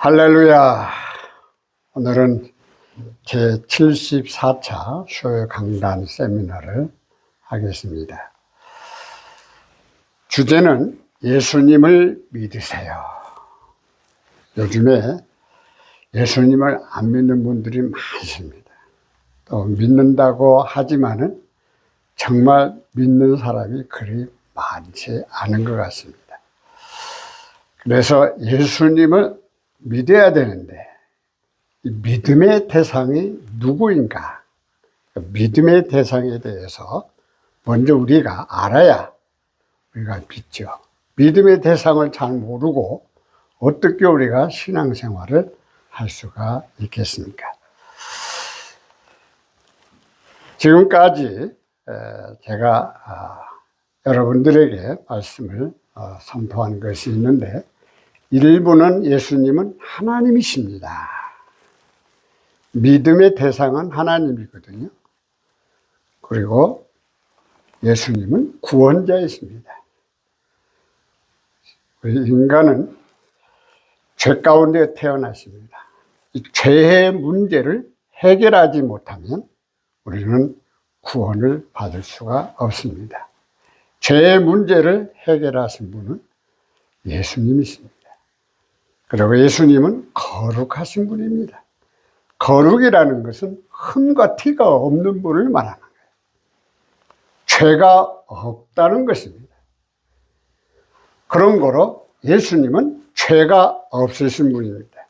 할렐루야. 오늘은 제74차 수요 강단 세미나를 하겠습니다. 주제는 예수님을 믿으세요. 요즘에 예수님을 안 믿는 분들이 많습니다. 또 믿는다고 하지만은 정말 믿는 사람이 그리 많지 않은 것 같습니다. 그래서 예수님을 믿어야 되는데 이 믿음의 대상이 누구인가? 믿음의 대상에 대해서 먼저 우리가 알아야 우리가 믿죠. 믿음의 대상을 잘 모르고 어떻게 우리가 신앙생활을 할 수가 있겠습니까? 지금까지 제가 여러분들에게 말씀을 선포한 것이 있는데, 일부는 예수님은 하나님이십니다. 믿음의 대상은 하나님이거든요. 그리고 예수님은 구원자이십니다. 인간은 죄 가운데 태어났습니다. 이 죄의 문제를 해결하지 못하면 우리는 구원을 받을 수가 없습니다. 죄의 문제를 해결하신 분은 예수님이십니다. 그리고 예수님은 거룩하신 분입니다. 거룩이라는 것은 흠과 티가 없는 분을 말하는 거예요. 죄가 없다는 것입니다. 그런 거로 예수님은 죄가 없으신 분입니다.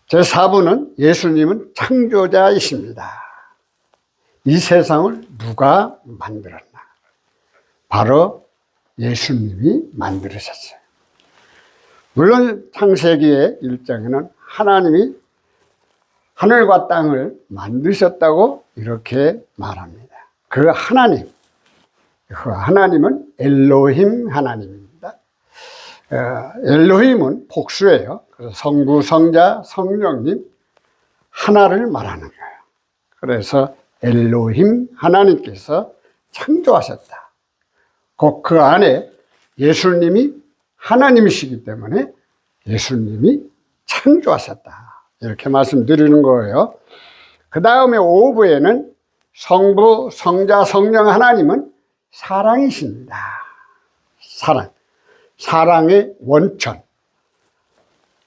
제4부는 예수님은 창조자이십니다. 이 세상을 누가 만들었나? 바로 예수님이 만들으셨어요. 물론 창세기의 1장에는 하나님이 하늘과 땅을 만드셨다고 이렇게 말합니다. 그 하나님은 엘로힘 하나님입니다. 엘로힘은 복수예요. 그래서 성부, 성자, 성령님 하나를 말하는 거예요. 그래서 엘로힘 하나님께서 창조하셨다. 곧 그 안에 예수님이 하나님이시기 때문에 예수님이 창조하셨다. 이렇게 말씀드리는 거예요. 그 다음에 5부에는 성부, 성자, 성령 하나님은 사랑이십니다. 사랑의 원천.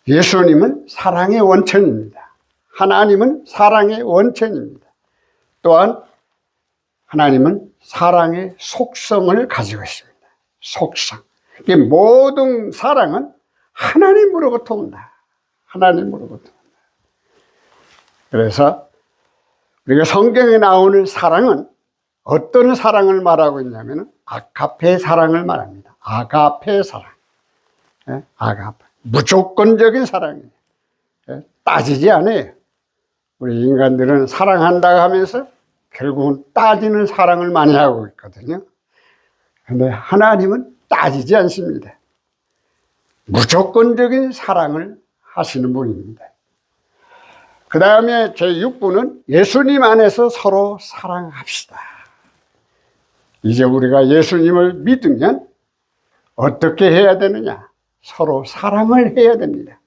예수님은 사랑의 원천입니다. 하나님은 사랑의 원천입니다. 또한 하나님은 사랑의 속성을 가지고 있습니다. 속성. 모든 사랑은 하나님으로부터 온다. 하나님으로부터 온다. 그래서 우리가 성경에 나오는 사랑은 어떤 사랑을 말하고 있냐면 아가페 사랑을 말합니다. 아가페 사랑. 아가페. 무조건적인 사랑이에요. 따지지 않아요. 우리 인간들은 사랑한다고 하면서 결국은 따지는 사랑을 많이 하고 있거든요. 그런데 하나님은 따지지 않습니다. 무조건적인 사랑을 하시는 분입니다. 그 다음에 제6부는 예수님 안에서 서로 사랑합시다. 이제 우리가 예수님을 믿으면 어떻게 해야 되느냐? 서로 사랑을 해야 됩니다.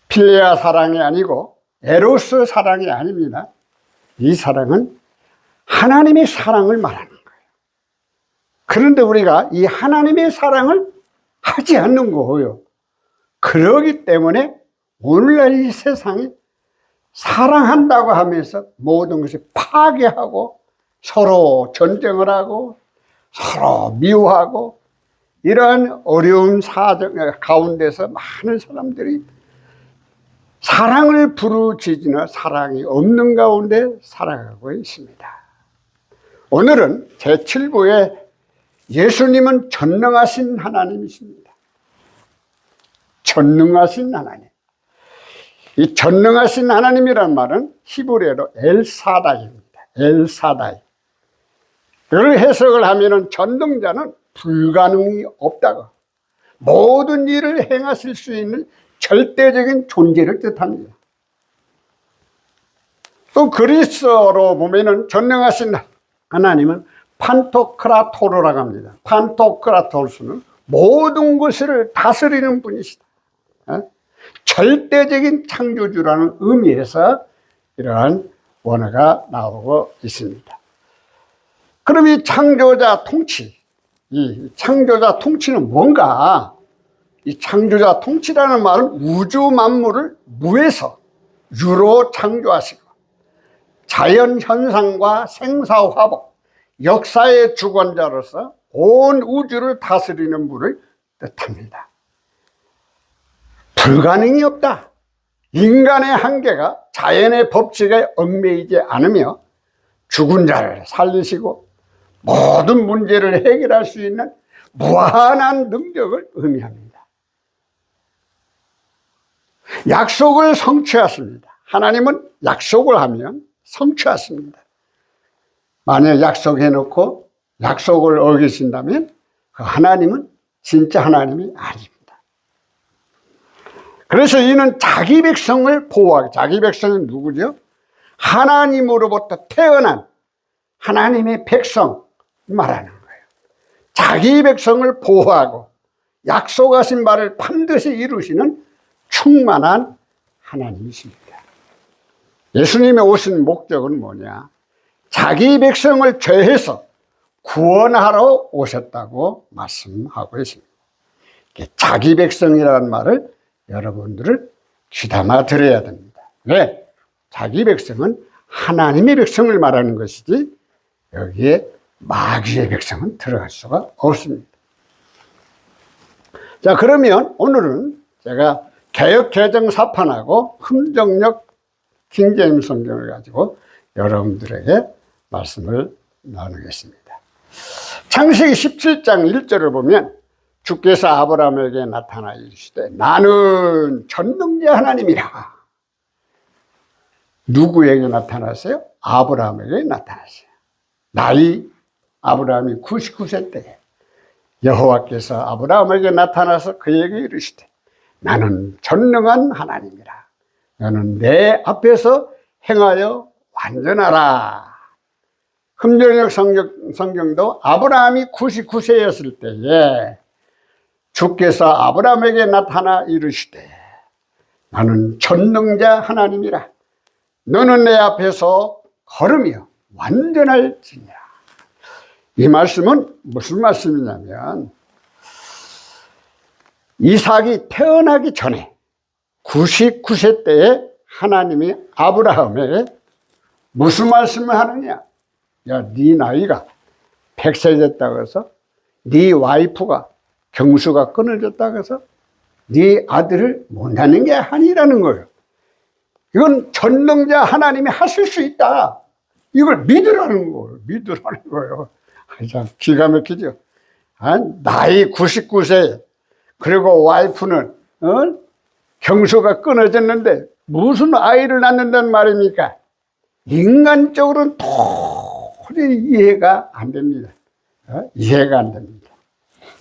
필레아 사랑이 아니고 에로스 사랑이 아닙니다. 이 사랑은 하나님의 사랑을 말하는 거예요. 그런데 우리가 이 하나님의 사랑을 하지 않는 거예요. 그러기 때문에 오늘날 이 세상이 사랑한다고 하면서 모든 것이 파괴하고 서로 전쟁을 하고 서로 미워하고 이러한 어려운 사정 가운데서 많은 사람들이 사랑을 부르짖으나 사랑이 없는 가운데 살아가고 있습니다. 오늘은 제7부에 예수님은 전능하신 하나님이십니다. 전능하신 하나님. 이 전능하신 하나님이란 말은 히브리어로 엘사다이입니다. 엘사다이. 이걸 해석을 하면은 전능자는 불가능이 없다고, 모든 일을 행하실 수 있는 절대적인 존재를 뜻합니다. 또 그리스어로 보면은 전능하신 하나님은 판토크라토르라고 합니다. 판토크라토스는 모든 것을 다스리는 분이시다. 절대적인 창조주라는 의미에서 이러한 원어가 나오고 있습니다. 그럼 이 창조자 통치, 이 창조자 통치는 뭔가? 이 창조자 통치라는 말은 우주 만물을 무에서 유로 창조하시고 자연 현상과 생사화복, 역사의 주관자로서 온 우주를 다스리는 분을 뜻합니다. 불가능이 없다. 인간의 한계가 자연의 법칙에 얽매이지 않으며 죽은 자를 살리시고 모든 문제를 해결할 수 있는 무한한 능력을 의미합니다. 약속을 성취하십니다. 하나님은 약속을 하면 성취하십니다. 만약 약속해놓고 약속을 어기신다면 그 하나님은 진짜 하나님이 아닙니다. 그래서 이는 자기 백성을 보호하기. 자기 백성은 누구죠? 하나님으로부터 태어난 하나님의 백성 말하는 거예요. 자기 백성을 보호하고 약속하신 바를 반드시 이루시는 충만한 하나님이십니다. 예수님이 오신 목적은 뭐냐? 자기 백성을 죄에서 구원하러 오셨다고 말씀하고 있습니다. 자기 백성이라는 말을 여러분들을 귀담아 들어야 됩니다. 왜? 자기 백성은 하나님의 백성을 말하는 것이지 여기에 마귀의 백성은 들어갈 수가 없습니다. 자, 그러면 오늘은 제가 개역 개정 사판하고 흠정역 킹제임스 성경을 가지고 여러분들에게 말씀을 나누겠습니다. 창세기 17장 1절을 보면 주께서 아브라함에게 나타나 이르시되 나는 전능자 하나님이라. 누구에게 나타났어요? 아브라함에게 나타났어요. 나이 아브라함이 99세 때에 여호와께서 아브라함에게 나타나서 그에게 이르시되 나는 전능한 하나님이라. 너는 내 앞에서 행하여 완전하라. 흠정역 성경도 아브라함이 99세였을 때에 주께서 아브라함에게 나타나 이르시되 나는 전능자 하나님이라. 너는 내 앞에서 걸으며 완전할지니라. 이 말씀은 무슨 말씀이냐면 이삭이 태어나기 전에 99세 때에 하나님이 아브라함에게 무슨 말씀을 하느냐? 야, 네 나이가 100세 됐다고 해서 네 와이프가 경수가 끊어졌다고 해서 네 아들을 못 낳는 게 아니라는 거예요. 이건 전능자 하나님이 하실 수 있다. 이걸 믿으라는 거예요. 믿으라는 거예요. 참 기가 막히죠. 나이 99세 그리고 와이프는 경수가 끊어졌는데 무슨 아이를 낳는다는 말입니까? 인간적으로는 도저히 이해가 안 됩니다. 이해가 안 됩니다.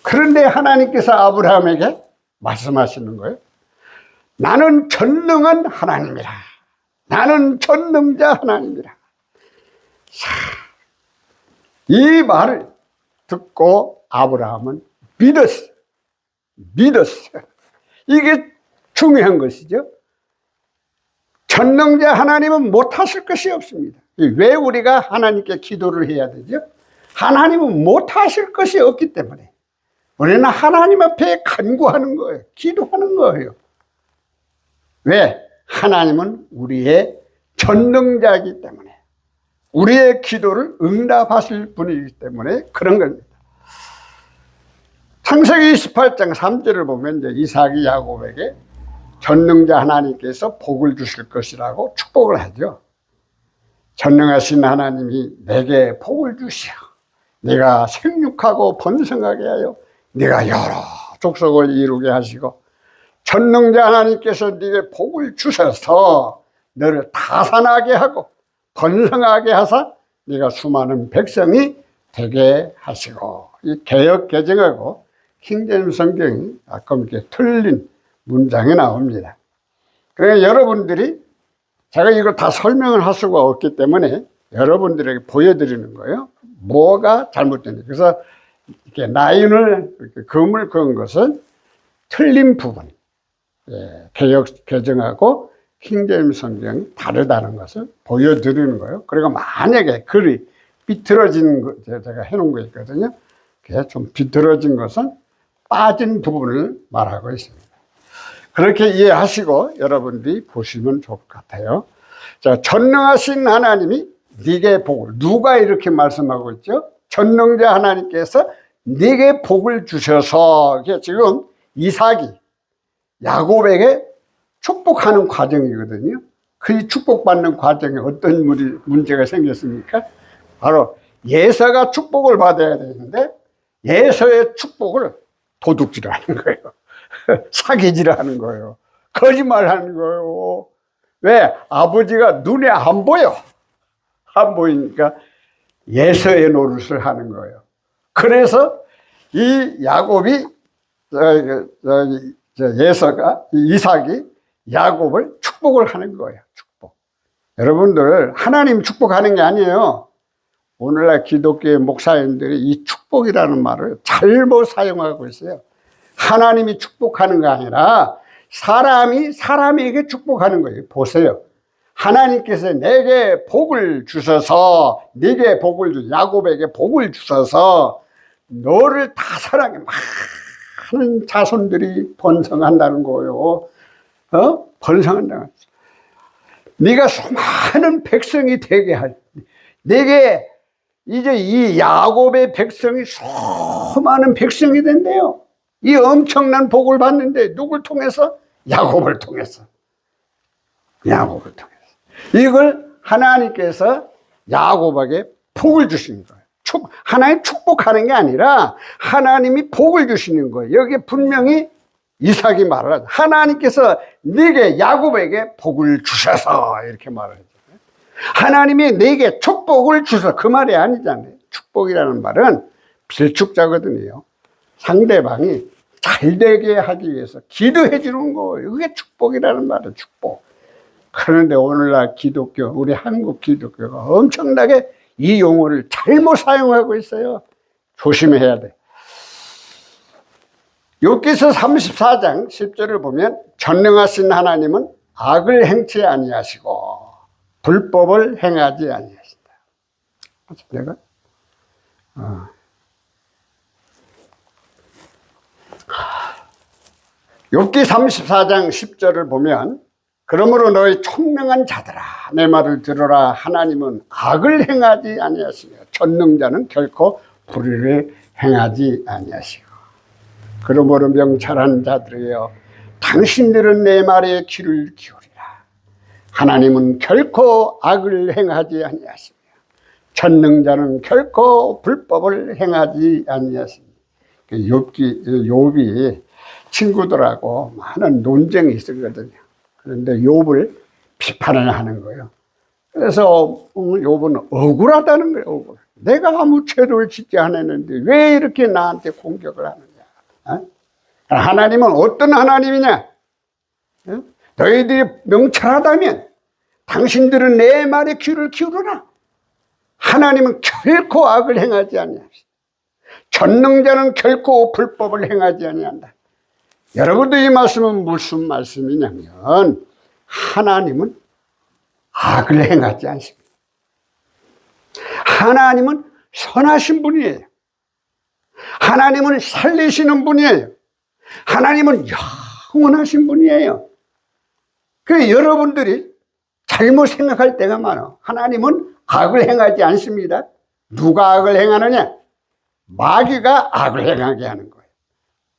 그런데 하나님께서 아브라함에게 말씀하시는 거예요. 나는 전능한 하나님이라. 나는 전능자 하나님이라. 이 말을 듣고 아브라함은 믿었어요. 믿었어요. 이게 중요한 것이죠. 전능자 하나님은 못하실 것이 없습니다. 왜 우리가 하나님께 기도를 해야 되죠? 하나님은 못하실 것이 없기 때문에 우리는 하나님 앞에 간구하는 거예요. 기도하는 거예요. 왜? 하나님은 우리의 전능자이기 때문에 우리의 기도를 응답하실 분이기 때문에 그런 겁니다. 창세기 28장 3절을 보면 이제 이삭이 야곱에게 전능자 하나님께서 복을 주실 것이라고 축복을 하죠. 전능하신 하나님이 내게 복을 주시어 네가 생육하고 번성하게 하여 네가 여러 족속을 이루게 하시고 전능자 하나님께서 네게 복을 주셔서 너를 다산하게 하고 번성하게 하사 네가 수많은 백성이 되게 하시고. 이 개역 개정하고 킹제임스 성경이 가끔 이렇게 틀린 문장이 나옵니다. 그러니까 여러분들이 제가 이걸 다 설명을 할 수가 없기 때문에 여러분들에게 보여드리는 거예요. 뭐가 잘못됐는지. 그래서 이렇게 라인을 이렇게 금을 그은 것은 틀린 부분. 예, 개역 개정하고 킹제임스 성경이 다르다는 것을 보여드리는 거예요. 그리고 만약에 글이 비틀어진 거 제가 해놓은 거 있거든요. 그게 좀 비틀어진 것은 빠진 부분을 말하고 있습니다. 그렇게 이해하시고 여러분들이 보시면 좋을 것 같아요. 자, 전능하신 하나님이 네게 복을, 누가 이렇게 말씀하고 있죠? 전능자 하나님께서 네게 복을 주셔서, 이게 지금 이삭이 야곱에게 축복하는 과정이거든요. 그 축복받는 과정에 어떤 문제가 생겼습니까? 바로 예서가 축복을 받아야 되는데 예서의 축복을 도둑질하는 거예요. 사기질하는 거예요. 거짓말하는 거예요. 왜? 아버지가 눈에 안 보여. 안 보이니까 예서의 노릇을 하는 거예요. 그래서 이 야곱이 예서가 이삭이 야곱을 축복을 하는 거예요. 축복. 여러분들 하나님 축복하는 게 아니에요. 오늘날 기독교의 목사님들이 이 축복이라는 말을 잘못 사용하고 있어요. 하나님이 축복하는 게 아니라 사람이 사람에게 축복하는 거예요. 보세요. 하나님께서 내게 복을 주셔서, 네게 복을 주, 야곱에게 복을 주셔서 너를 다 사랑해. 많은 자손들이 번성한다는 거예요. 번성한다는 거죠. 네가 수많은 백성이 되게 할, 네게 이제 이 야곱의 백성이 수많은 백성이 된대요. 이 엄청난 복을 받는데 누굴 통해서? 야곱을 통해서. 야곱을 통해서. 이걸 하나님께서 야곱에게 복을 주시는 거예요. 하나님 축복하는 게 아니라 하나님이 복을 주시는 거예요. 여기 분명히 이삭이 말을 하죠. 하나님께서 네게 야곱에게 복을 주셔서, 이렇게 말을 하죠. 하나님이 네게 축복을 주셔서, 그 말이 아니잖아요. 축복이라는 말은 빌축자거든요. 상대방이 잘 되게 하기 위해서 기도해 주는 거예요. 그게 축복이라는 말은 축복. 그런데 오늘날 기독교, 우리 한국 기독교가 엄청나게 이 용어를 잘못 사용하고 있어요. 조심해야 돼. 욥기서 34장 10절을 보면 전능하신 하나님은 악을 행치 아니하시고 불법을 행하지 아니하신다. 내가 욥기 34장 10절을 보면 그러므로 너희 총명한 자들아 내 말을 들어라. 하나님은 악을 행하지 아니하시며 전능자는 결코 불의를 행하지 아니하시고 그러므로 명철한 자들이여 당신들은 내 말에 귀를 기울이라. 하나님은 결코 악을 행하지 아니하시며 전능자는 결코 불법을 행하지 아니하시며. 욥이 친구들하고 많은 논쟁이 있었거든요. 그런데 욥을 비판을 하는 거예요. 그래서 욥은 억울하다는 거예요. 억울. 내가 아무 죄를 짓지 않았는데 왜 이렇게 나한테 공격을 하느냐. 하나님은 어떤 하나님이냐. 너희들이 명철하다면 당신들은 내 말에 귀를 기울여라. 하나님은 결코 악을 행하지 아니하시다. 전능자는 결코 불법을 행하지 아니한다. 여러분들 이 말씀은 무슨 말씀이냐면 하나님은 악을 행하지 않습니다. 하나님은 선하신 분이에요. 하나님은 살리시는 분이에요. 하나님은 영원하신 분이에요. 그래서 여러분들이 잘못 생각할 때가 많아. 하나님은 악을 행하지 않습니다. 누가 악을 행하느냐? 마귀가 악을 행하게 하는 거예요.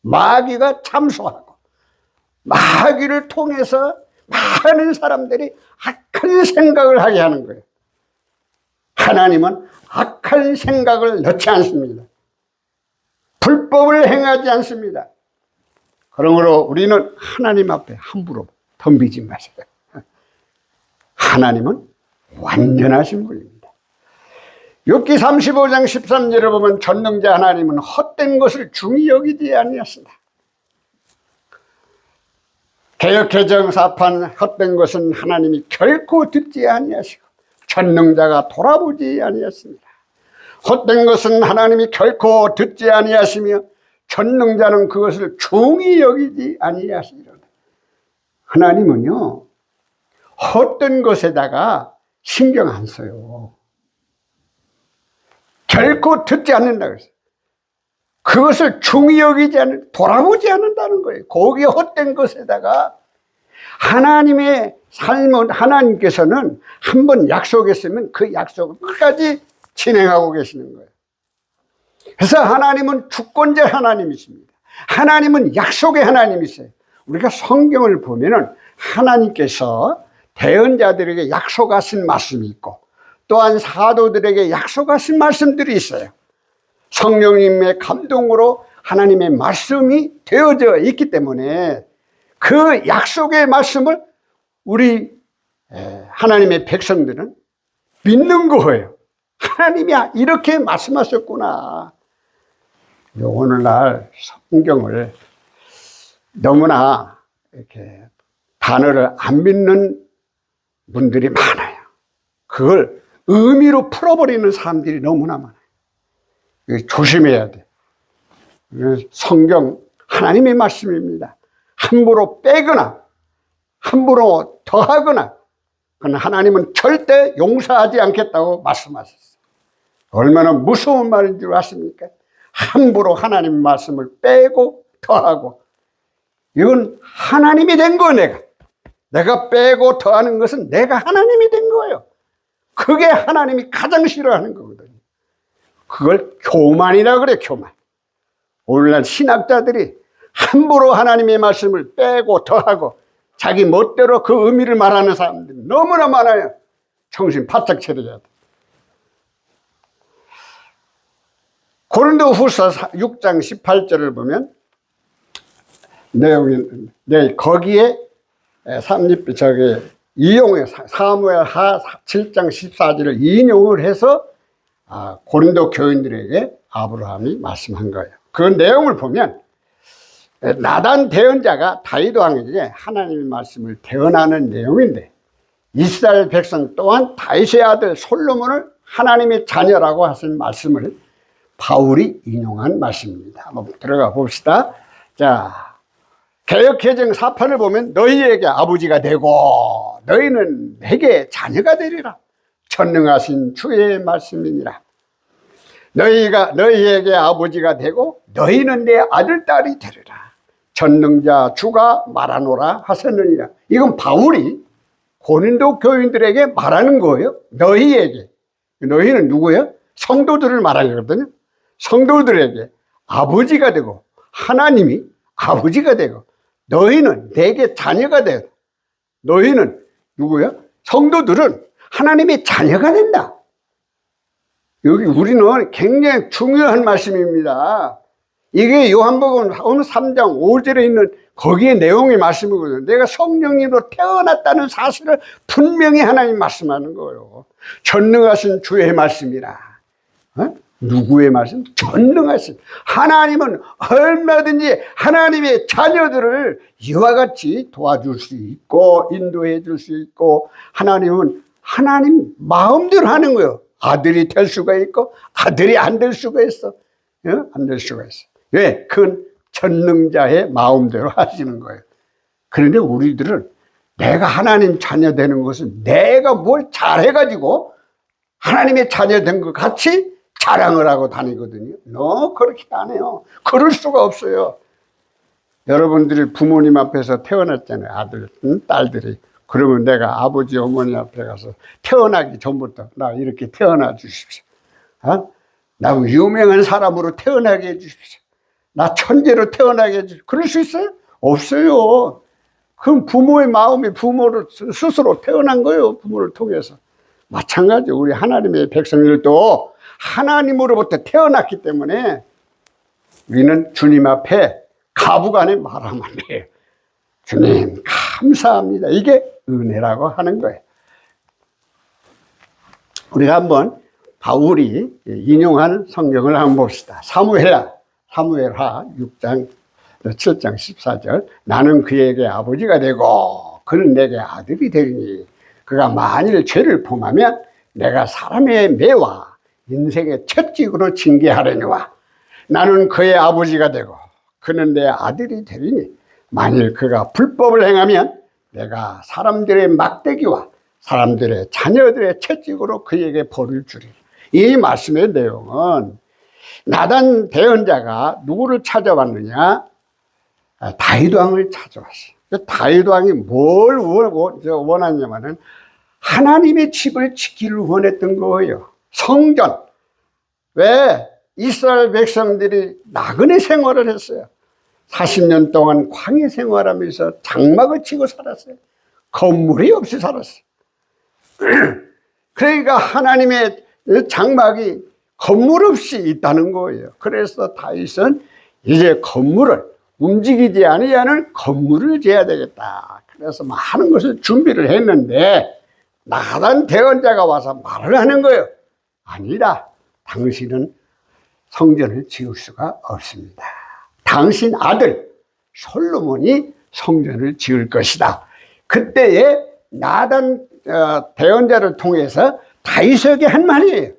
마귀가 참소하고 마귀를 통해서 많은 사람들이 악한 생각을 하게 하는 거예요. 하나님은 악한 생각을 넣지 않습니다. 불법을 행하지 않습니다. 그러므로 우리는 하나님 앞에 함부로 덤비지 마세요. 하나님은 완전하신 분입니다. 욥기 35장 13절을 보면 전능자 하나님은 헛된 것을 중히 여기지 아니하신다. 개역 개정 사판 헛된 것은 하나님이 결코 듣지 아니하시고 전능자가 돌아보지 아니하십니다. 헛된 것은 하나님이 결코 듣지 아니하시며 전능자는 그것을 중히 여기지 아니하시리로다. 하나님은요, 헛된 것에다가 신경 안 써요. 결코 듣지 않는다 그랬어요. 그것을 중히 여기지 않는, 돌아보지 않는다는 거예요. 거기에 헛된 것에다가 하나님의 삶은, 하나님께서는 한번 약속했으면 그 약속을 끝까지 진행하고 계시는 거예요. 그래서 하나님은 주권자 하나님이십니다. 하나님은 약속의 하나님이세요. 우리가 성경을 보면은 하나님께서 대언자들에게 약속하신 말씀이 있고 또한 사도들에게 약속하신 말씀들이 있어요. 성령님의 감동으로 하나님의 말씀이 되어져 있기 때문에 그 약속의 말씀을 우리 하나님의 백성들은 믿는 거예요. 하나님이 이렇게 말씀하셨구나. 오늘날 성경을 너무나 이렇게 단어를 안 믿는 분들이 많아요. 그걸 의미로 풀어버리는 사람들이 너무나 많아요. 조심해야 돼. 성경 하나님의 말씀입니다. 함부로 빼거나 함부로 더하거나 그건 하나님은 절대 용서하지 않겠다고 말씀하셨어요. 얼마나 무서운 말인 줄 아십니까? 함부로 하나님의 말씀을 빼고 더하고, 이건 하나님이 된 거예요. 내가 빼고 더하는 것은 내가 하나님이 된 거예요. 그게 하나님이 가장 싫어하는 거거든요. 그걸 교만이라 그래, 교만. 오늘날 신학자들이 함부로 하나님의 말씀을 빼고 더하고 자기 멋대로 그 의미를 말하는 사람들이 너무나 많아요. 정신 바짝 차려야 돼. 고린도후서 6장 18절을 보면 내용이, 거기에 이용해 사무엘하 7장 14절을 인용을 해서 고린도 교인들에게 아브라함이 말씀한 거예요. 그 내용을 보면 나단 대언자가 다윗 왕에게 하나님의 말씀을 대언하는 내용인데, 이스라엘 백성 또한 다윗의 아들 솔로몬을 하나님의 자녀라고 하신 말씀을 바울이 인용한 말씀입니다. 한번 들어가 봅시다. 자, 개역개정 4편을 보면 너희에게 아버지가 되고 너희는 내게 자녀가 되리라. 전능하신 주의 말씀이니라. 너희가 너희에게 아버지가 되고 너희는 내 아들 딸이 되리라. 전능자 주가 말하노라 하셨느니라. 이건 바울이 고린도 교인들에게 말하는 거예요. 너희에게. 너희는 누구예요? 성도들을 말하거든요. 성도들에게 아버지가 되고, 하나님이 아버지가 되고, 너희는 내게 자녀가 되고, 너희는 누구야? 성도들은 하나님의 자녀가 된다. 여기 우리는 굉장히 중요한 말씀입니다. 이게 요한복음 3장 5절에 있는 거기에 내용의 말씀이거든요. 내가 성령님으로 태어났다는 사실을 분명히 하나님 말씀하는 거예요. 전능하신 주의 말씀이라. 누구의 말씀? 전능하신 하나님은 얼마든지 하나님의 자녀들을 이와 같이 도와줄 수 있고 인도해 줄 수 있고, 하나님은 하나님 마음대로 하는 거예요. 아들이 될 수가 있고 아들이 안 될 수가 있어. 안 될 수가 있어. 왜? 그건 전능자의 마음대로 하시는 거예요. 그런데 우리들은 내가 하나님 자녀 되는 것은 내가 뭘 잘해가지고 하나님의 자녀 된 것 같이 자랑을 하고 다니거든요. 그렇게 안 해요. 그럴 수가 없어요. 여러분들이 부모님 앞에서 태어났잖아요. 아들, 딸들이. 그러면 내가 아버지, 어머니 앞에 가서 태어나기 전부터 나 이렇게 태어나 주십시오. 나 유명한 사람으로 태어나게 해 주십시오. 나 천재로 태어나게 해 주십시오. 그럴 수 있어요? 없어요. 그럼 부모의 마음이 부모를 스스로 태어난 거예요. 부모를 통해서. 마찬가지 우리 하나님의 백성들도 하나님으로부터 태어났기 때문에 우리는 주님 앞에 가부간에 말하면 돼요. 주님 감사합니다. 이게 은혜라고 하는 거예요. 우리가 한번 바울이 인용한 성경을 한번 봅시다. 사무엘하 6장 7장 14절. 나는 그에게 아버지가 되고 그는 내게 아들이 되리니 그가 만일 죄를 범하면 내가 사람의 매와 인생의 첫 직으로 징계하려니와 나는 그의 아버지가 되고 그는 내 아들이 되리니 만일 그가 불법을 행하면 내가 사람들의 막대기와 사람들의 자녀들의 채찍으로 그에게 벌을 주리라. 이 말씀의 내용은 나단 대언자가 누구를 찾아왔느냐? 다윗 왕을 찾아왔어요. 다윗 왕이 뭘 원하냐면은 하나님의 집을 지키를 원했던 거예요. 성전. 왜? 이스라엘 백성들이 나그네 생활을 했어요. 40년 동안 광야 생활하면서 장막을 치고 살았어요. 건물이 없이 살았어요. 그러니까 하나님의 장막이 건물 없이 있다는 거예요. 그래서 다윗은 이제 건물을 움직이지 아니하는 건물을 지어야 되겠다. 그래서 많은 것을 준비를 했는데 나단 대언자가 와서 말을 하는 거예요. 아니다. 당신은 성전을 지을 수가 없습니다. 당신 아들 솔로몬이 성전을 지을 것이다. 그때에 나단 대언자를 통해서 다윗에게 한 말이에요.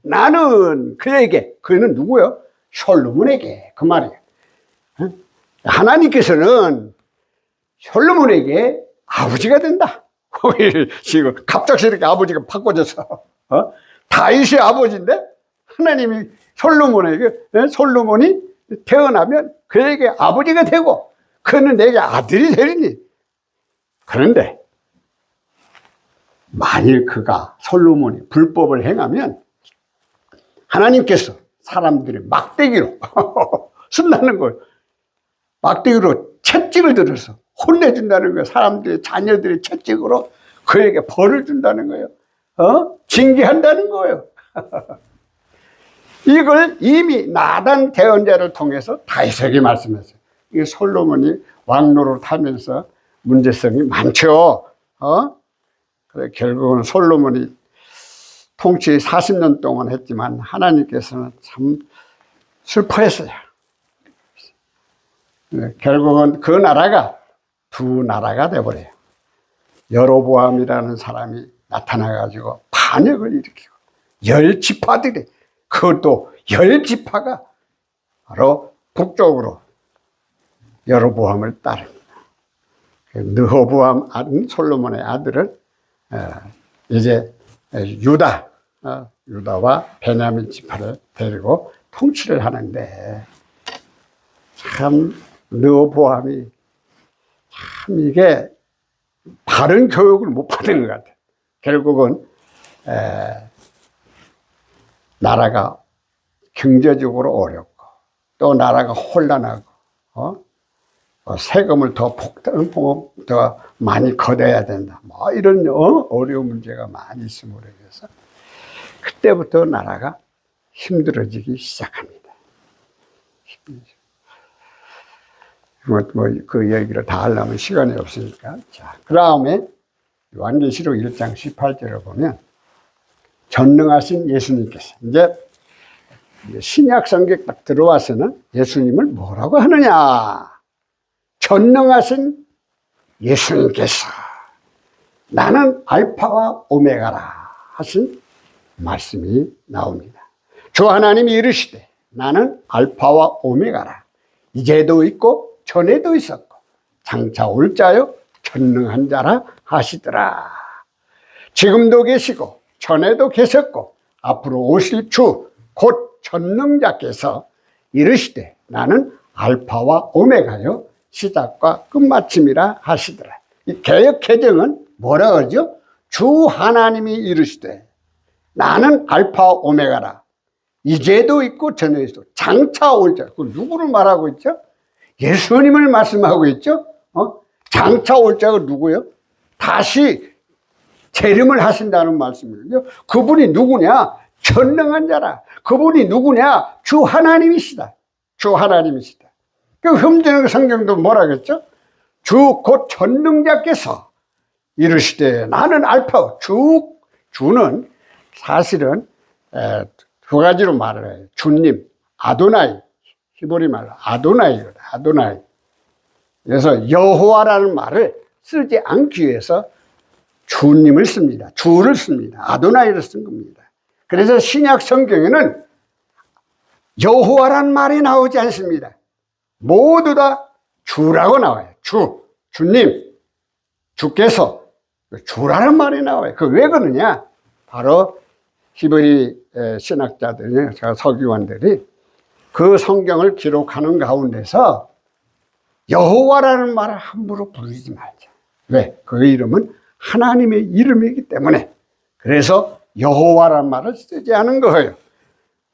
나는 그에게, 그는 누구요? 솔로몬에게, 그 말이에요. 하나님께서는 솔로몬에게 아버지가 된다. 지금 갑작스럽게 아버지가 바꿔져서 다윗의 아버지인데 하나님이 솔로몬이 태어나면 그에게 아버지가 되고 그는 내게 아들이 되리니. 그런데 만일 그가 솔로몬이 불법을 행하면 하나님께서 사람들의 막대기로 쓴다는 거예요. 막대기로 채찍을 들어서 혼내준다는 거예요. 사람들의 자녀들의 채찍으로 그에게 벌을 준다는 거예요. 징계한다는 거예요. 이걸 이미 나단 대언자를 통해서 다윗에게 말씀했어요. 이게 솔로몬이 왕노릇 하면서 문제성이 많죠. 그래 결국은 솔로몬이 통치 40년 동안 했지만 하나님께서는 참 슬퍼했어요. 결국은 그 나라가 두 나라가 돼버려요. 여로보암이라는 사람이 나타나가지고 반역을 일으키고 10지파들이, 그것도 10지파가 바로 북쪽으로 여로보암을 따릅니다. 르호보암 솔로몬의 아들은 이제 유다와 베냐민 지파를 데리고 통치를 하는데 참 르호보암이 참 이게 바른 교육을 못 받은 것 같아요. 결국은 나라가 경제적으로 어렵고 또 나라가 혼란하고 세금을 더 많이 걷어야 된다. 뭐 이런 어려운 문제가 많이 있음으로 해서 그때부터 나라가 힘들어지기 시작합니다. 그 얘기를 다 하려면 시간이 없으니까. 자, 그 다음에 요한계시록 1장 18절을 보면 전능하신 예수님께서 이제 신약 성경 딱 들어와서는 예수님을 뭐라고 하느냐? 전능하신 예수님께서 나는 알파와 오메가라 하신 말씀이 나옵니다. 주 하나님이 이르시되 나는 알파와 오메가라. 이제도 있고 전에도 있었고 장차 올 자요 전능한 자라 하시더라. 지금도 계시고 전에도 계셨고 앞으로 오실 주 곧 전능자께서 이르시되 나는 알파와 오메가요 시작과 끝마침이라 하시더라. 이 개역 개정은 뭐라 그러죠? 주 하나님이 이르시되 나는 알파와 오메가라. 이제도 있고 전에도 있고 장차 올 자. 그 누구를 말하고 있죠? 예수님을 말씀하고 있죠. 장차 올 자가 누구요? 다시 재림을 하신다는 말씀이죠. 그분이 누구냐? 전능한 자라. 그분이 누구냐? 주 하나님이시다. 주 하나님이시다. 그 흠지는 성경도 뭐라겠죠? 주 곧 전능자께서 이르시되 나는 알파. 주는 사실은 두 가지로 말을 해요. 주님, 아도나이. 히브리 말로 아도나이거든. 아도나이. 그래서 여호와라는 말을 쓰지 않기 위해서 주님을 씁니다. 주를 씁니다. 아도나이를 쓴 겁니다. 그래서 신약 성경에는 여호와란 말이 나오지 않습니다. 모두 다 주라고 나와요. 주님, 주께서 주라는 말이 나와요. 그 왜 그러냐? 바로 히브리 신학자들이, 서기관들이 그 성경을 기록하는 가운데서 여호와라는 말을 함부로 부르지 말자. 왜? 그 이름은 하나님의 이름이기 때문에. 그래서 여호와라는 말을 쓰지 않은 거예요.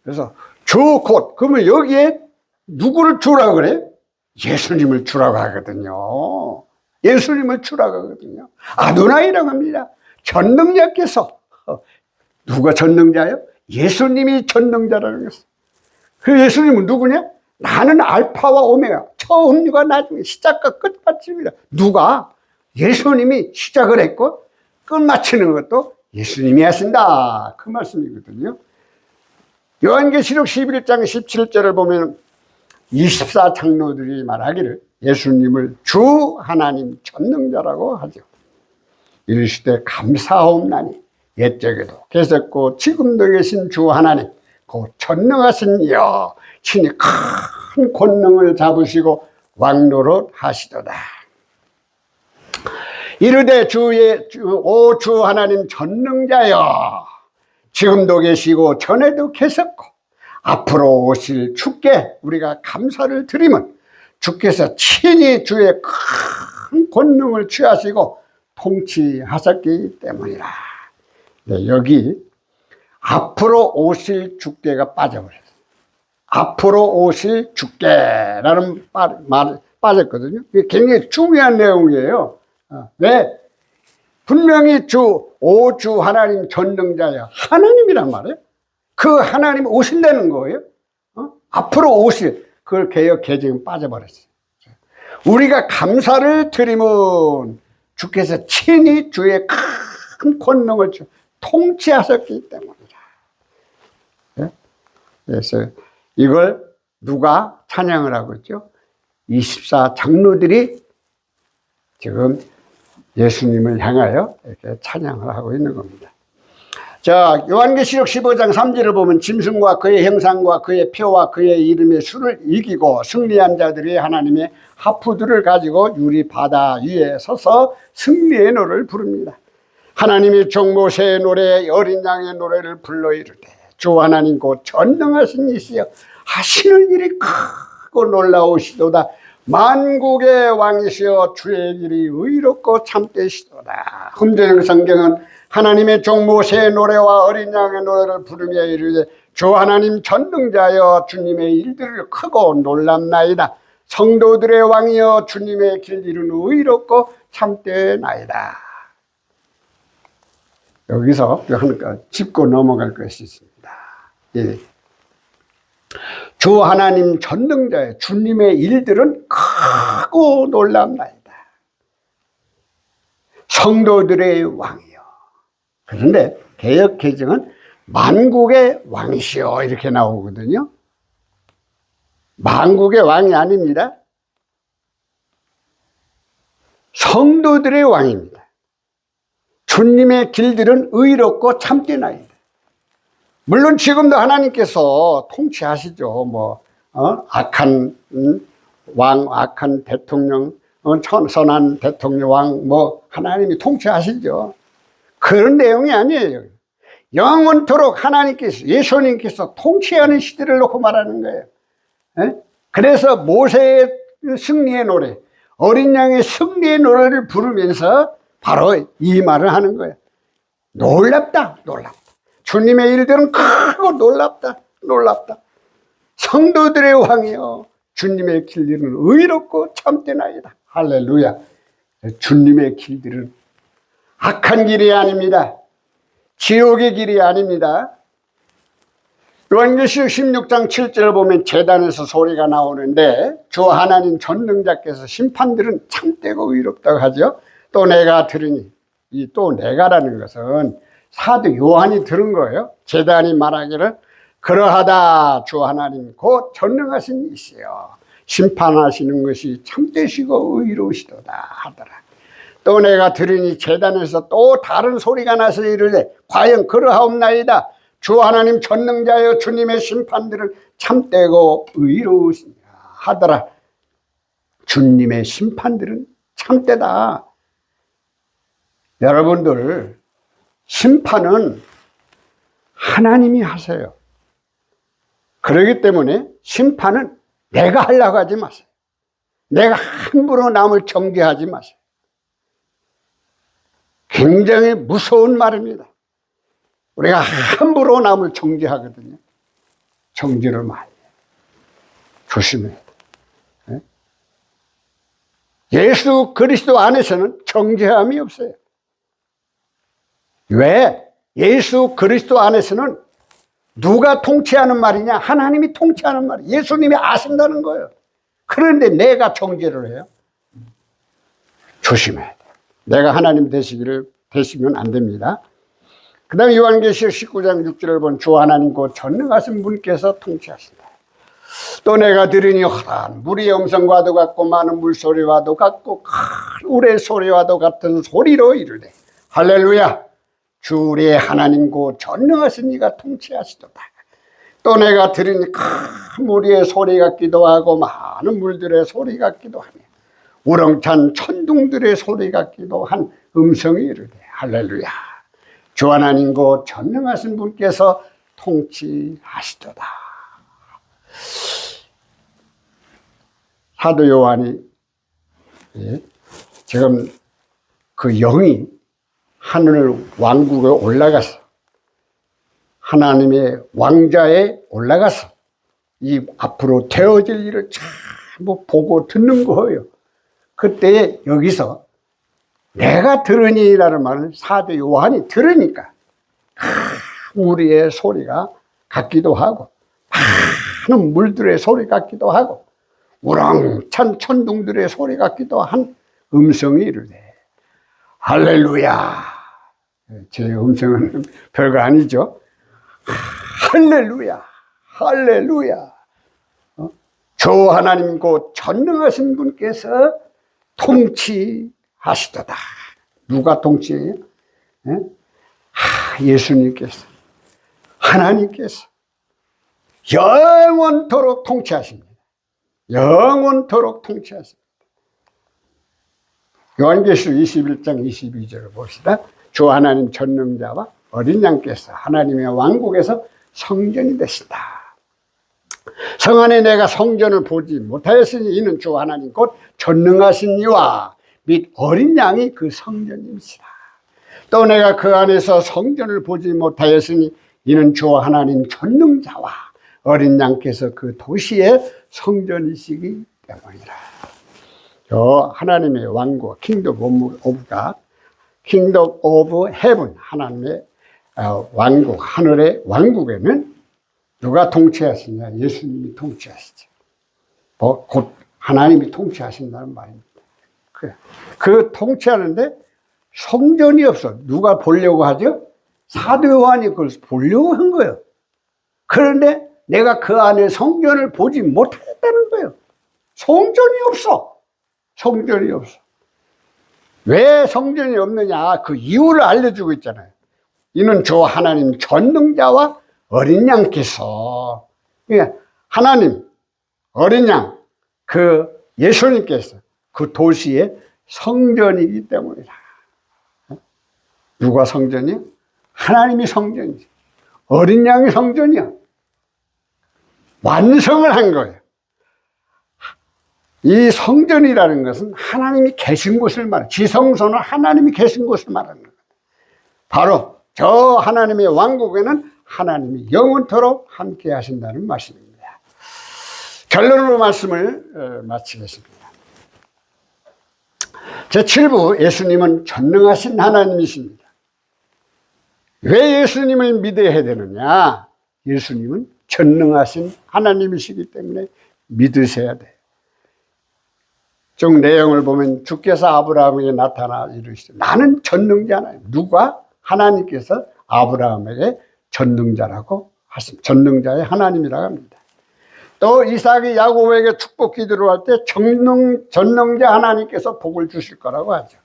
그래서 주 곧, 그러면 여기에 누구를 주라고 그래? 예수님을 주라고 하거든요. 예수님을 주라고 하거든요. 아도나이라고 합니다. 전능자께서. 누가 전능자예요? 예수님이 전능자라는 것을. 그 예수님은 누구냐? 나는 알파와 오메가, 처음과 나중에 시작과 끝마침이다. 누가? 예수님이 시작을 했고 끝마치는 것도 예수님이 하신다. 그 말씀이거든요. 요한계시록 11장 17절을 보면 24장로들이 말하기를 예수님을 주 하나님 전능자라고 하죠. 이르시되 감사하옵나니 옛적에도 계셨고 지금도 계신 주 하나님 곧 전능하신 이여 친히 큰 권능을 잡으시고 왕노릇 하시도다. 이르되 오 주 하나님 전능자여 지금도 계시고 전에도 계셨고 앞으로 오실 주께 우리가 감사를 드리면 주께서 친히 주의 큰 권능을 취하시고 통치하셨기 때문이라. 네, 여기 앞으로 오실 주께가 빠져버렸어요. 앞으로 오실 주께라는 말 빠졌거든요. 이게 굉장히 중요한 내용이에요. 왜? 분명히 오 주 하나님 전능자야. 하나님이란 말이에요. 그 하나님 오신다는 거예요. 앞으로 오실, 그걸 개역 개정은 빠져버렸어요. 우리가 감사를 드리면 주께서 친히 주의 큰 권능을 통치하셨기 때문이다. 그래서 이걸 누가 찬양을 하고 있죠? 24장로들이 지금 예수님을 향하여 이렇게 찬양을 하고 있는 겁니다. 자, 요한계시록 15장 3절을 보면 짐승과 그의 형상과 그의 표와 그의 이름의 수를 이기고 승리한 자들이 하나님의 하프들을 가지고 유리 바다 위에 서서 승리의 노래를 부릅니다. 하나님이 종모세의 노래, 어린 양의 노래를 불러 이르되 주 하나님 곧 전능하신 이시여 하시는 일이 크고 놀라우시도다. 만국의 왕이시여 주의 길이 의롭고 참되시도다. 흠되는 성경은 하나님의 종 모세의 노래와 어린 양의 노래를 부르며 이르되 주 하나님 전능자여 주님의 일들을 크고 놀랍나이다. 성도들의 왕이여 주님의 길들은 의롭고 참되나이다. 여기서 짚고 넘어갈 것이 있습니다. 예. 주 하나님 전능자의 주님의 일들은 크고 놀랍나이다. 성도들의 왕이요. 그런데 개역 개정은 만국의 왕이시여 이렇게 나오거든요. 만국의 왕이 아닙니다. 성도들의 왕입니다. 주님의 길들은 의롭고 참되나이다. 물론 지금도 하나님께서 통치하시죠. 악한 왕, 악한 대통령, 선한 대통령 왕, 하나님이 통치하시죠. 그런 내용이 아니에요. 영원토록 하나님께서, 예수님께서 통치하는 시대를 놓고 말하는 거예요. 그래서 모세의 승리의 노래, 어린 양의 승리의 노래를 부르면서 바로 이 말을 하는 거예요. 놀랍다, 놀랍다. 주님의 일들은 크고 놀랍다, 놀랍다. 성도들의 왕이여 주님의 길들은 의롭고 참되나이다. 할렐루야. 주님의 길들은 악한 길이 아닙니다. 지옥의 길이 아닙니다. 요한계시록 16장 7절을 보면 제단에서 소리가 나오는데 주 하나님 전능자께서 심판들은 참되고 의롭다고 하죠. 또 내가 들으니, 이 또 내가라는 것은 사도 요한이 들은 거예요. 제단이 말하기를 그러하다 주 하나님 곧 전능하신 이시여 심판하시는 것이 참되시고 의로우시도다 하더라. 또 내가 들으니 제단에서 또 다른 소리가 나서 이르되 과연 그러하옵나이다. 주 하나님 전능자여 주님의 심판들은 참되고 의로우시냐 하더라. 주님의 심판들은 참되다. 여러분들, 심판은 하나님이 하세요. 그렇기 때문에 심판은 내가 하려고 하지 마세요. 내가 함부로 남을 정죄하지 마세요. 굉장히 무서운 말입니다. 우리가 함부로 남을 정죄하거든요. 정죄를 많이 해요. 조심해야 돼요. 예수 그리스도 안에서는 정죄함이 없어요. 왜? 예수 그리스도 안에서는 누가 통치하는 말이냐? 하나님이 통치하는 말이에요. 예수님이 아신다는 거예요. 그런데 내가 정죄를 해요. 조심해야 돼요. 내가 하나님 되시면 안 됩니다. 그 다음에 요한계시록 19장 6절을 본 주 하나님 곧 전능하신 분께서 통치하신다. 또 내가 들으니 허다한 물의 음성과도 같고 많은 물소리와도 같고 큰 우레 소리와도 같은 소리로 이르되 할렐루야 주 우리의 하나님 곧 전능하신 이가 통치하시도다. 또 내가 들으니 큰 무리의 소리 같기도 하고 많은 물들의 소리 같기도 하며 우렁찬 천둥들의 소리 같기도 한 음성이 이르되 할렐루야 주 하나님 곧 전능하신 분께서 통치하시도다. 사도 요한이 지금 그 영이 하늘 왕국에 올라가서 하나님의 왕자에 올라가서 이 앞으로 되어질 일을 전부 보고 듣는 거예요. 그때 여기서 내가 들으니라는 말은 사도 요한이 들으니까 우리의 소리가 같기도 하고 많은 물들의 소리 같기도 하고 우렁찬 천둥들의 소리 같기도 한 음성이 이르되 할렐루야. 제 음성은 별거 아니죠. 할렐루야 할렐루야 주 하나님 곧 전능하신 분께서 통치하시도다. 누가 통치해요? 예수님께서 하나님께서 영원토록 통치하십니다. 영원토록 통치하십니다. 요한계시록 21장 22절을 봅시다. 주 하나님 전능자와 어린 양께서 하나님의 왕국에서 성전이 되신다. 성 안에 내가 성전을 보지 못하였으니 이는 주 하나님 곧 전능하신 이와 및 어린 양이 그 성전임이시라. 또 내가 그 안에서 성전을 보지 못하였으니 이는 주 하나님 전능자와 어린 양께서 그 도시의 성전이시기 때문이라. 저 하나님의 왕국, 킹덤 오브 갓, 킹덤 오브 헤븐, 하나님의 왕국, 하늘의 왕국에는 누가 통치하시냐? 예수님이 통치하시죠. 곧 하나님이 통치하신다는 말입니다. 그 통치하는데 성전이 없어. 누가 보려고 하죠? 사도 요한이 그걸 보려고 한 거예요. 그런데 내가 그 안에 성전을 보지 못했다는 거예요. 성전이 없어. 성전이 없어. 왜 성전이 없느냐? 그 이유를 알려주고 있잖아요. 이는 주 하나님 전능자와 어린 양께서, 하나님, 어린 양, 그 예수님께서 그 도시의 성전이기 때문이다. 누가 성전이야? 하나님이 성전이지. 어린 양이 성전이야. 완성을 한 거예요. 이 성전이라는 것은 하나님이 계신 곳을 말해요. 지성소는 하나님이 계신 곳을 말하는 거예요. 바로 저 하나님의 왕국에는 하나님이 영원토록 함께 하신다는 말씀입니다. 결론으로 말씀을 마치겠습니다. 제7부 예수님은 전능하신 하나님이십니다. 왜 예수님을 믿어야 되느냐? 예수님은 전능하신 하나님이시기 때문에 믿으셔야 돼요. 쭉 내용을 보면 주께서 아브라함에게 나타나 이르시되 나는 전능자나요. 누가? 하나님께서 아브라함에게 전능자라고 하십니다. 전능자의 하나님이라고 합니다. 또 이삭이 야곱에게 축복 기도를 할 때 전능자 하나님께서 복을 주실 거라고 하죠.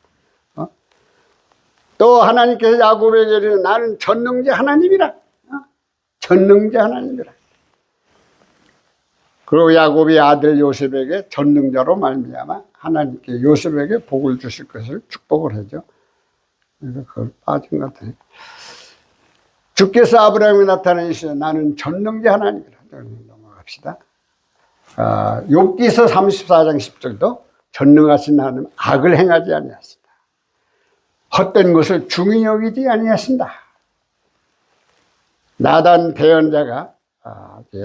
또 하나님께서 야곱에게 이르되 나는 전능자 하나님이라. 전능자 하나님이라. 그리고 야곱이 아들 요셉에게 전능자로 말미암아 하나님께 요셉에게 복을 주실 것을 축복을 하죠. 그래서 그걸 빠진 것 같아요. 주께서 아브라함에 나타내시되 나는 전능자 하나님이라. 넘어갑시다. 욥기서 34장 10절도 전능하신 하나님 악을 행하지 아니하신다. 헛된 것을 중히 여기지 아니하신다. 나단 배언자가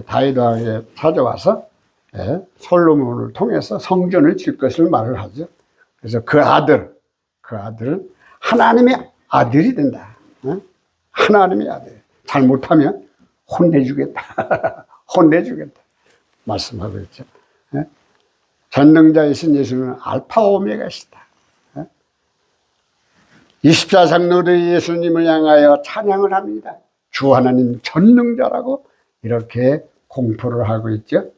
다윗 왕에게 찾아와서 솔로몬을 통해서 성전을 질 것을 말을 하죠. 그래서 그 아들은 하나님의 아들이 된다. 하나님의 아들. 잘못하면 혼내주겠다. 혼내주겠다. 말씀하고 있죠. 전능자이신 예수는 알파 오메가시다. 24장로들이 예수님을 향하여 찬양을 합니다. 주 하나님 전능자라고 이렇게 공포를 하고 있죠.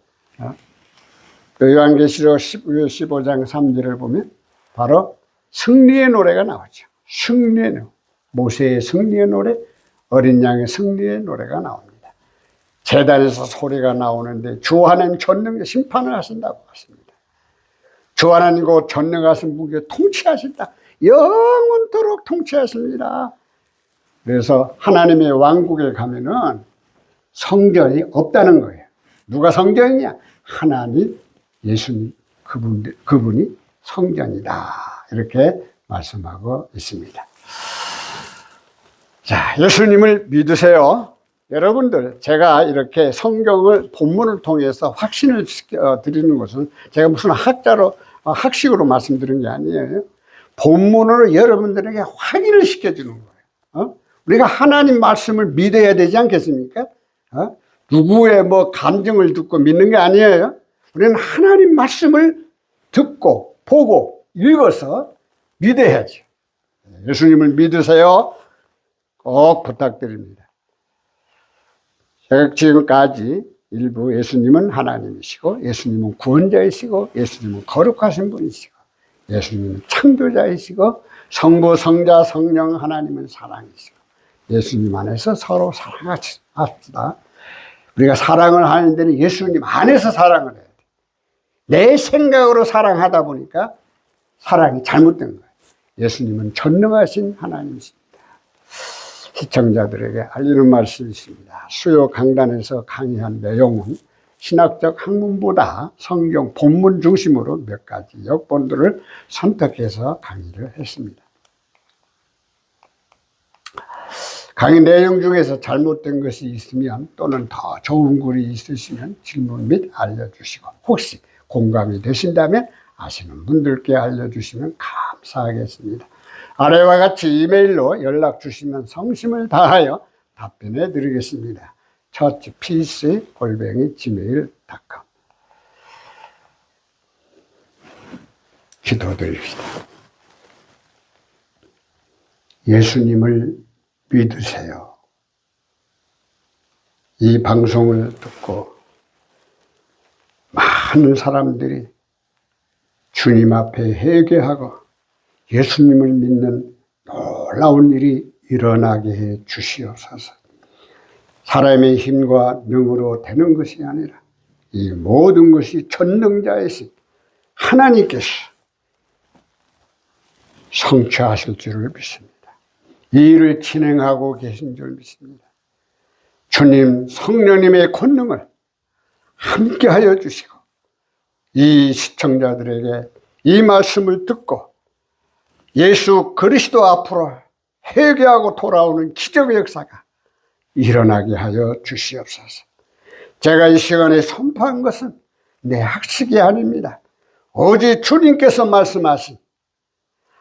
요한계시록 15장 3절을 보면 바로 승리의 노래가 나오죠. 승리의 노래. 모세의 승리의 노래, 어린 양의 승리의 노래가 나옵니다. 제단에서 소리가 나오는데 주 하나님 전능의 심판을 하신다고 하십니다. 주 하나님 곧 전능하신 분께 통치하신다. 영원토록 통치하십니다. 그래서 하나님의 왕국에 가면은 성전이 없다는 거예요. 누가 성전이냐? 하나님, 예수님, 그분이 성전이다. 이렇게 말씀하고 있습니다. 자, 예수님을 믿으세요. 여러분들, 제가 이렇게 성경을 본문을 통해서 확신을 드리는 것은 제가 무슨 학식으로 말씀드린 게 아니에요. 본문으로 여러분들에게 확인을 시켜주는 거예요. 우리가 하나님 말씀을 믿어야 되지 않겠습니까? 누구의 감정을 듣고 믿는 게 아니에요. 우리는 하나님 말씀을 듣고 보고 읽어서 믿어야죠. 예수님을 믿으세요. 꼭 부탁드립니다. 제가 지금까지 일부 예수님은 하나님이시고 예수님은 구원자이시고 예수님은 거룩하신 분이시고 예수님은 창조자이시고 성부, 성자, 성령 하나님은 사랑이시고 예수님 안에서 서로 사랑합시다. 우리가 사랑을 하는 데는 예수님 안에서 사랑을 해야 돼. 내 생각으로 사랑하다 보니까 사랑이 잘못된 거예요. 예수님은 전능하신 하나님이십니다. 시청자들에게 알리는 말씀이 있습니다. 수요 강단에서 강의한 내용은 신학적 학문보다 성경 본문 중심으로 몇 가지 역본들을 선택해서 강의를 했습니다. 강의 내용 중에서 잘못된 것이 있으면 또는 더 좋은 글이 있으시면 질문 및 알려주시고 혹시 공감이 되신다면 아시는 분들께 알려주시면 감사하겠습니다. 아래와 같이 이메일로 연락 주시면 성심을 다하여 답변해 드리겠습니다. churchpeace@gmail.com 기도드립시다. 예수님을 믿으세요. 이 방송을 듣고 많은 사람들이 주님 앞에 회개하고 예수님을 믿는 놀라운 일이 일어나게 해 주시옵소서. 사람의 힘과 능으로 되는 것이 아니라 이 모든 것이 전능자이신 하나님께서 성취하실 줄을 믿습니다. 이 일을 진행하고 계신 줄 믿습니다. 주님 성령님의 권능을 함께하여 주시고 이 시청자들에게 이 말씀을 듣고 예수 그리스도 앞으로 회개하고 돌아오는 기적의 역사가 일어나게 하여 주시옵소서. 제가 이 시간에 선포한 것은 내 학식이 아닙니다. 오직 주님께서 말씀하신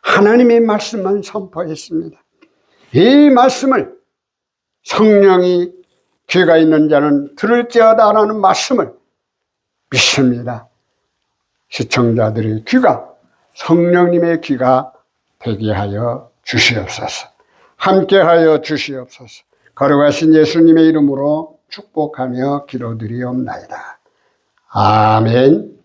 하나님의 말씀만 선포했습니다. 이 말씀을 성령이 귀가 있는 자는 들을지어다 라는 말씀을 믿습니다. 시청자들의 귀가 성령님의 귀가 되게 하여 주시옵소서. 함께하여 주시옵소서. 거룩하신 예수님의 이름으로 축복하며 기도드리옵나이다. 아멘.